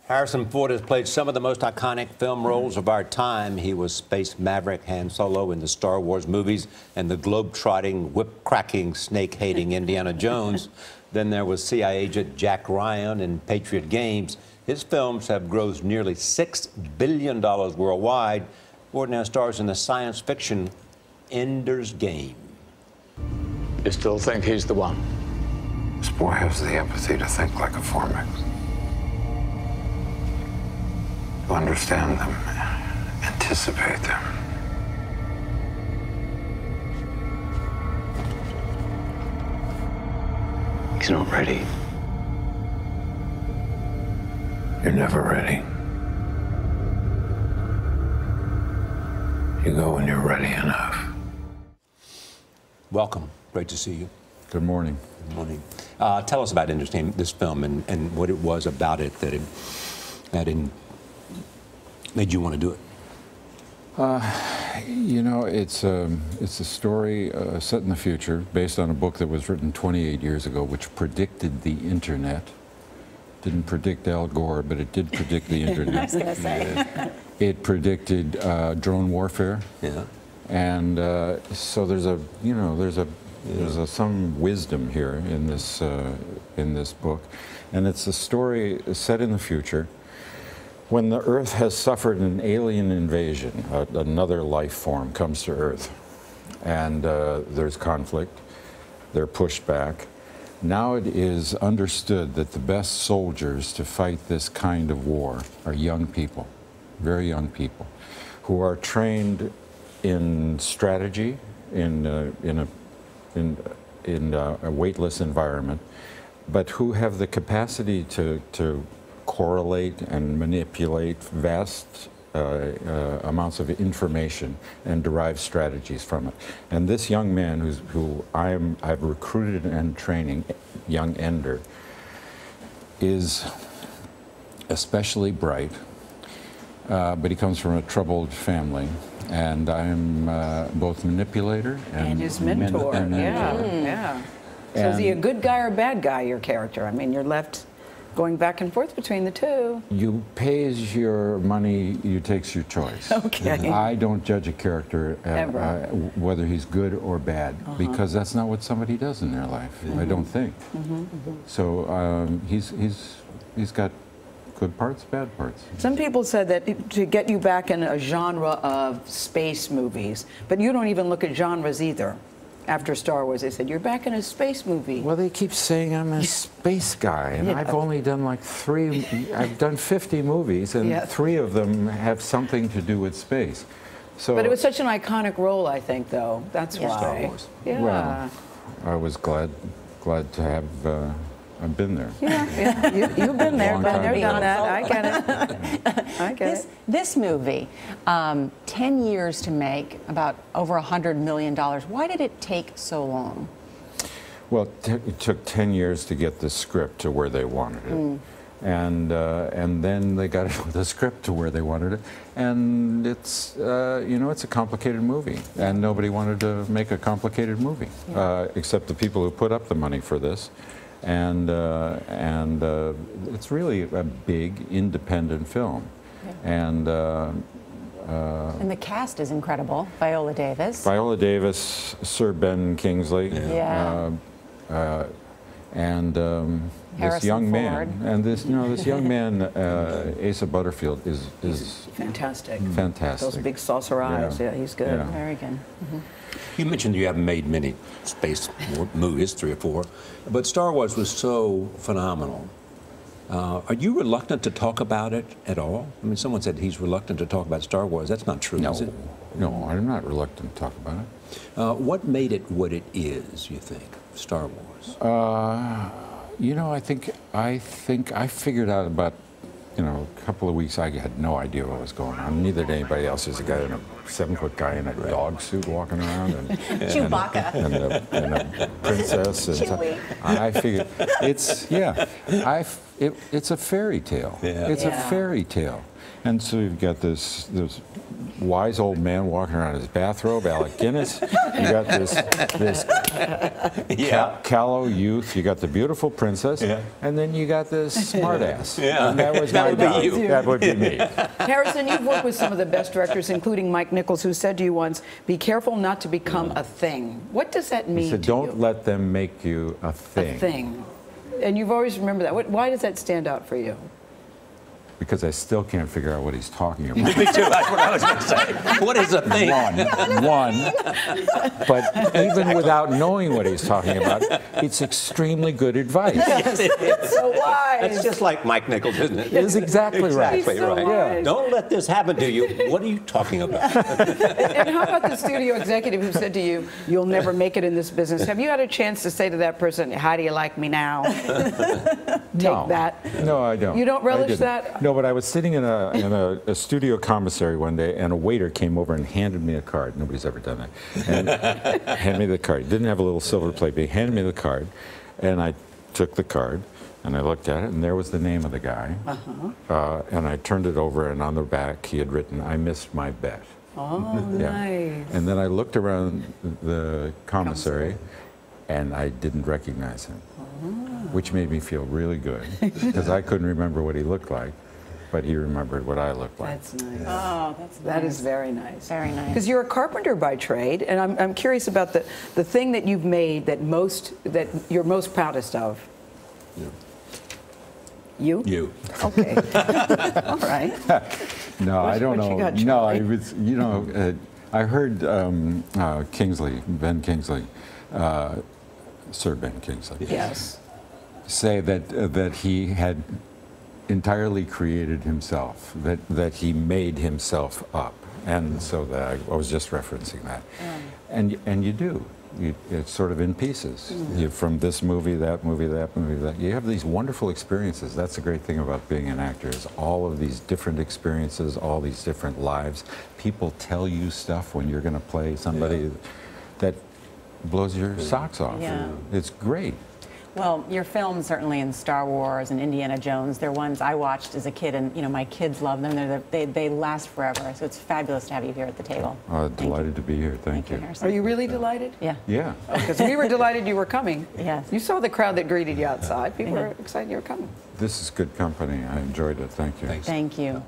Harrison Ford has played some of the most iconic film roles of our time. He was Space Maverick Han Solo in the Star Wars movies and the globe-trotting, whip-cracking, snake-hating Indiana Jones. Then there was CIA agent Jack Ryan in Patriot Games. His films have grossed nearly $6 billion worldwide. Ford now stars in the science fiction Ender's Game. You still think he's the one? This boy has the empathy to think like a Formic. To understand them, anticipate them. He's not ready. You're never ready. You go when you're ready enough. Welcome. Great to see you. Good morning. Good morning. Tell us about Ender's Game, this film, and what it was about it that made you want to do it. You know, it's a story set in the future based on a book that was written 28 years ago, which predicted the internet. Didn't predict Al Gore, but it did predict the internet. I was going to say. It predicted drone warfare. Yeah. And so there's some wisdom here in this book, and it's a story set in the future when the Earth has suffered an alien invasion. Another life form comes to Earth, and there's conflict. They're pushed back. Now it is understood that the best soldiers to fight this kind of war are young people, very young people, who are trained in strategy, in a weightless environment, but who have the capacity to correlate and manipulate vast amounts of information and derive strategies from it. And this young man who I've recruited and training, young Ender, is especially bright, but he comes from a troubled family. And I'm both manipulator and his mentor. Yeah. So is he a good guy or a bad guy, your character? I mean, you're left going back and forth between the two. You pays your money, you takes your choice. Okay. I don't judge a character whether he's good or bad, because that's not what somebody does in their life, I don't think. So he's got good parts, bad parts. Some people said that to get you back in a genre of space movies, but you don't even look at genres either. After Star Wars, they said, you're back in a space movie. Well, they keep saying I'm a space guy, and I've only done like I've done 50 movies, and 3 of them have something to do with space. So, but it was such an iconic role, I think, though. That's why. Star Wars. Yeah. Well, I was glad to have I've been there. Yeah. You've been there, done that. I get it. I get it. This movie, 10 years to make, about over $100 million. Why did it take so long? Well, it took 10 years to get the script to where they wanted it. And then they got the script to where they wanted it. And it's, you know, it's a complicated movie. And nobody wanted to make a complicated movie, except the people who put up the money for this. And it's really a big independent film, and the cast is incredible. Viola Davis, Sir Ben Kingsley, and this young man, and this young man, Asa Butterfield is fantastic. Fantastic. Those big saucer eyes. Yeah, he's good. Yeah. very good. You mentioned you haven't made many space movies, 3 or 4, but Star Wars was so phenomenal. Are you reluctant to talk about it at all? I mean, someone said he's reluctant to talk about Star Wars. That's not true, is it? No, I'm not reluctant to talk about it. What made it what it is, you think, Star Wars? You know, I think I figured out about, a couple of weeks. I had no idea what was going on. Neither did anybody else. There's a guy, 7-foot guy in a dog suit walking around, and Chewbacca, and a princess. And I figured it's a fairy tale. Yeah. It's a fairy tale. And so you've got this wise old man walking around in his bathrobe, Alec Guinness. You got this Yeah. Callow youth. You got the beautiful princess, and then you got the smartass. Yeah. And that was That my would be guy. you. That would be me. Harrison, you've worked with some of the best directors, including Mike Nichols, who said to you once, "Be careful not to become a thing." What does that mean He said, to "Don't you? let them make you a thing." A thing. And you've always remembered that. Why does that stand out for you? Because I still can't figure out what he's talking about. Me too. That's what I was going to say. What is a thing? One. But even without knowing what he's talking about, it's extremely good advice. It's so wise. That's just like Mike Nichols, isn't it? It is exactly right. Exactly He's so right. wise. Don't let this happen to you. What are you talking about? And how about the studio executive who said to you, "You'll never make it in this business"? Have you had a chance to say to that person, "How do you like me now"? Take that. No, I don't. You don't I relish didn't. that? No, but I was sitting in a studio commissary one day, and a waiter came over and handed me a card. Nobody's ever done that. And handed me the card. He didn't have a little silver plate, but he handed me the card, and I took the card, and I looked at it, and there was the name of the guy. And I turned it over, and on the back he had written, "I missed my bet." Oh, nice. And then I looked around the commissary, and I didn't recognize him, which made me feel really good, because I couldn't remember what he looked like, but he remembered what I looked like. That's nice. Oh, that's That nice. is very nice. Very nice. Because you're a carpenter by trade, and I'm curious about the thing that you've made that you're most proudest of. You? You. Okay. All right. No, I don't what you know. got, No, Charlie? I was, I heard Kingsley, Ben Kingsley, Sir Ben Kingsley, Yes. say that he had entirely created himself, that he made himself up, and so that I was just referencing that, and you do. It's sort of in pieces. From this movie, that movie, that movie, that. You have these wonderful experiences. That's the great thing about being an actor, is all of these different experiences, all these different lives. People tell you stuff when you're going to play somebody that blows your socks off. Yeah. It's great. Well, your films, certainly in Star Wars and Indiana Jones, they're ones I watched as a kid, and my kids love them. They last forever, so it's fabulous to have you here at the table. Delighted to be here. Thank you. Harrison. Are you really delighted? Yeah. Yeah. Because we were delighted you were coming. Yes. You saw the crowd that greeted you outside. People were excited you were coming. This is good company. I enjoyed it. Thank you. Thanks. Thank you.